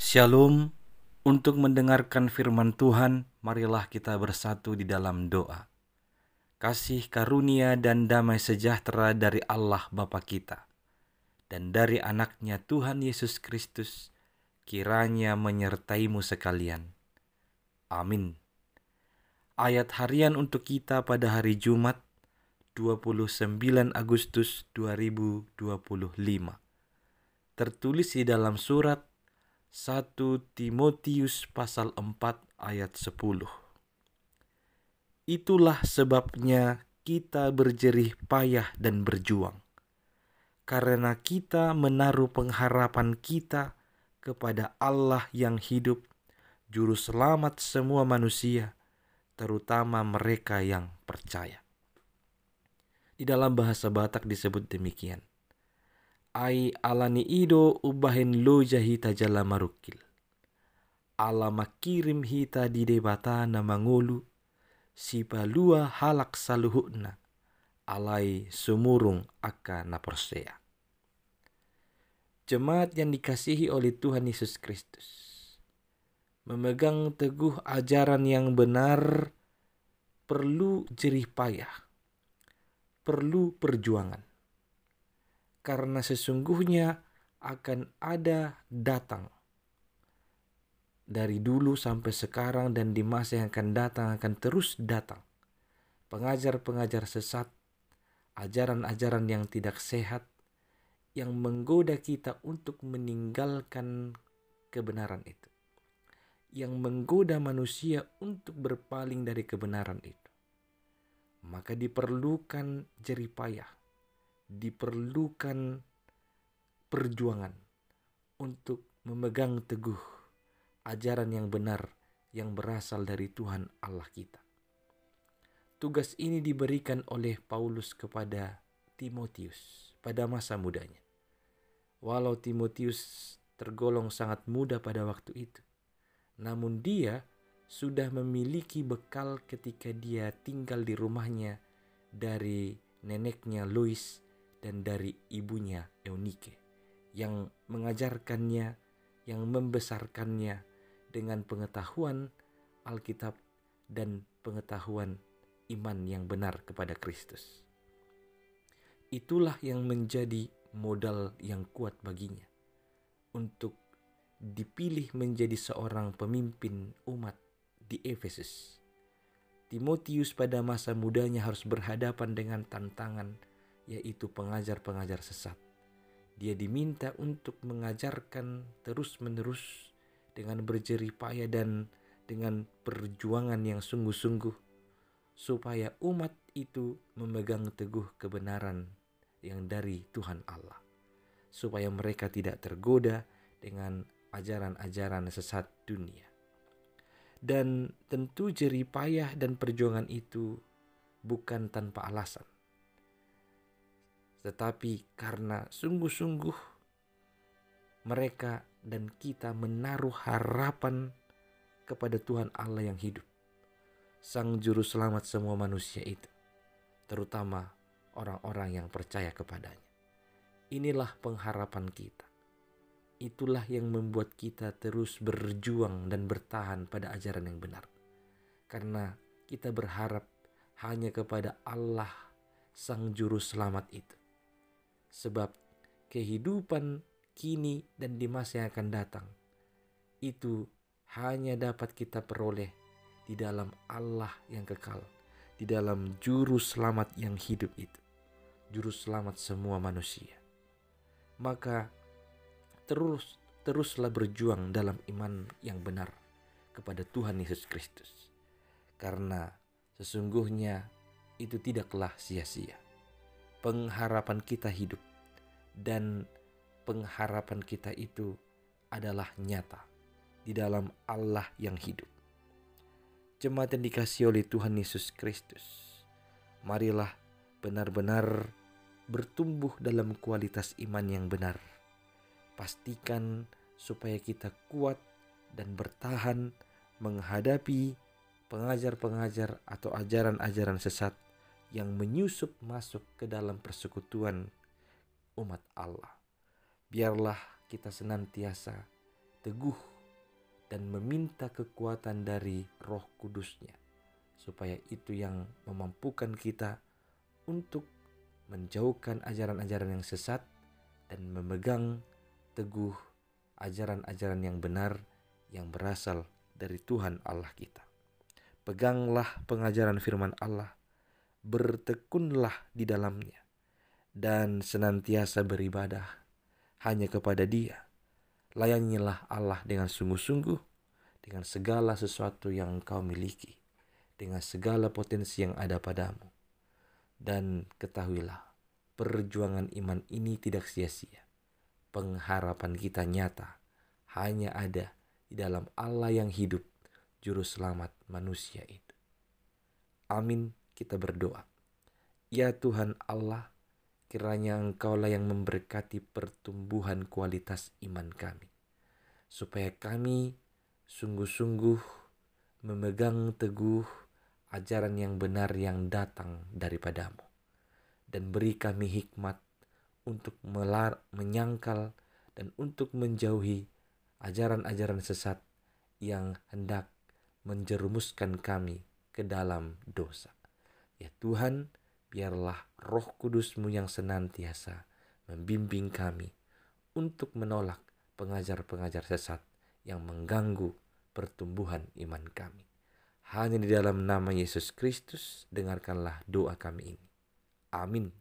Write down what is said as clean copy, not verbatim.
Shalom. Untuk mendengarkan firman Tuhan, marilah kita bersatu di dalam doa. Kasih karunia dan damai sejahtera dari Allah Bapa kita dan dari anaknya Tuhan Yesus Kristus kiranya menyertaimu sekalian. Amin. Ayat harian untuk kita pada hari Jumat 29 Agustus 2025 tertulis di dalam surat 1 Timotius pasal 4 ayat 10. Itulah sebabnya kita berjerih payah dan berjuang, karena kita menaruh pengharapan kita kepada Allah yang hidup, Juru Selamat semua manusia, terutama mereka yang percaya. Di dalam bahasa Batak disebut demikian. Ai alani ido ubahen loja hita jala marukil. Ala makirim hita di debata na mangulu, si palua halak saluhukna, alai sumurung aka na persea. Jemaat yang dikasihi oleh Tuhan Yesus Kristus, memegang teguh ajaran yang benar perlu jerih payah, perlu perjuangan. Karena sesungguhnya akan ada datang dari dulu sampai sekarang dan di masa yang akan datang akan terus datang pengajar-pengajar sesat, ajaran-ajaran yang tidak sehat yang menggoda kita untuk meninggalkan kebenaran itu, yang menggoda manusia untuk berpaling dari kebenaran itu. Maka diperlukan jerih payah, diperlukan perjuangan untuk memegang teguh ajaran yang benar yang berasal dari Tuhan Allah kita. Tugas ini diberikan oleh Paulus kepada Timotius pada masa mudanya. Walau Timotius tergolong sangat muda pada waktu itu, namun dia sudah memiliki bekal ketika dia tinggal di rumahnya dari neneknya Lois dan dari ibunya Eunike, yang mengajarkannya, yang membesarkannya dengan pengetahuan Alkitab dan pengetahuan iman yang benar kepada Kristus. Itulah yang menjadi modal yang kuat baginya untuk dipilih menjadi seorang pemimpin umat di Efesus. Timotius pada masa mudanya harus berhadapan dengan tantangan, yaitu pengajar-pengajar sesat. Dia diminta untuk mengajarkan terus-menerus dengan berjerih payah dan dengan perjuangan yang sungguh-sungguh, supaya umat itu memegang teguh kebenaran yang dari Tuhan Allah, supaya mereka tidak tergoda dengan ajaran-ajaran sesat dunia. Dan tentu jerih payah dan perjuangan itu bukan tanpa alasan, tetapi karena sungguh-sungguh mereka dan kita menaruh harapan kepada Tuhan Allah yang hidup, Sang Juru Selamat semua manusia itu, terutama orang-orang yang percaya kepadanya. Inilah pengharapan kita. Itulah yang membuat kita terus berjuang dan bertahan pada ajaran yang benar. Karena kita berharap hanya kepada Allah, Sang Juru Selamat itu. Sebab kehidupan kini dan di masa yang akan datang itu hanya dapat kita peroleh di dalam Allah yang kekal, di dalam Juru Selamat yang hidup itu, Juru Selamat semua manusia. Maka teruslah berjuang dalam iman yang benar kepada Tuhan Yesus Kristus, karena sesungguhnya itu tidaklah sia-sia. Pengharapan kita hidup, dan pengharapan kita itu adalah nyata di dalam Allah yang hidup. Jemaat yang dikasihi oleh Tuhan Yesus Kristus, marilah benar-benar bertumbuh dalam kualitas iman yang benar. Pastikan supaya kita kuat dan bertahan menghadapi pengajar-pengajar atau ajaran-ajaran sesat yang menyusup masuk ke dalam persekutuan umat Allah. Biarlah kita senantiasa teguh dan meminta kekuatan dari Roh Kudus-Nya, supaya itu yang memampukan kita untuk menjauhkan ajaran-ajaran yang sesat dan memegang teguh ajaran-ajaran yang benar yang berasal dari Tuhan Allah kita. Peganglah pengajaran firman Allah, bertekunlah di dalamnya, dan senantiasa beribadah hanya kepada Dia. Layanilah Allah dengan sungguh-sungguh, dengan segala sesuatu yang engkau miliki, dengan segala potensi yang ada padamu. Dan ketahuilah, perjuangan iman ini tidak sia-sia. Pengharapan kita nyata hanya ada di dalam Allah yang hidup, Juru Selamat manusia itu. Amin, kita berdoa. Ya Tuhan Allah, kiranya Engkaulah yang memberkati pertumbuhan kualitas iman kami, supaya kami sungguh-sungguh memegang teguh ajaran yang benar yang datang daripadamu, dan beri kami hikmat untuk menyangkal dan untuk menjauhi ajaran-ajaran sesat yang hendak menjerumuskan kami ke dalam dosa. Ya Tuhan, biarlah Roh Kudus-Mu yang senantiasa membimbing kami untuk menolak pengajar-pengajar sesat yang mengganggu pertumbuhan iman kami. Hanya di dalam nama Yesus Kristus, dengarkanlah doa kami ini. Amin.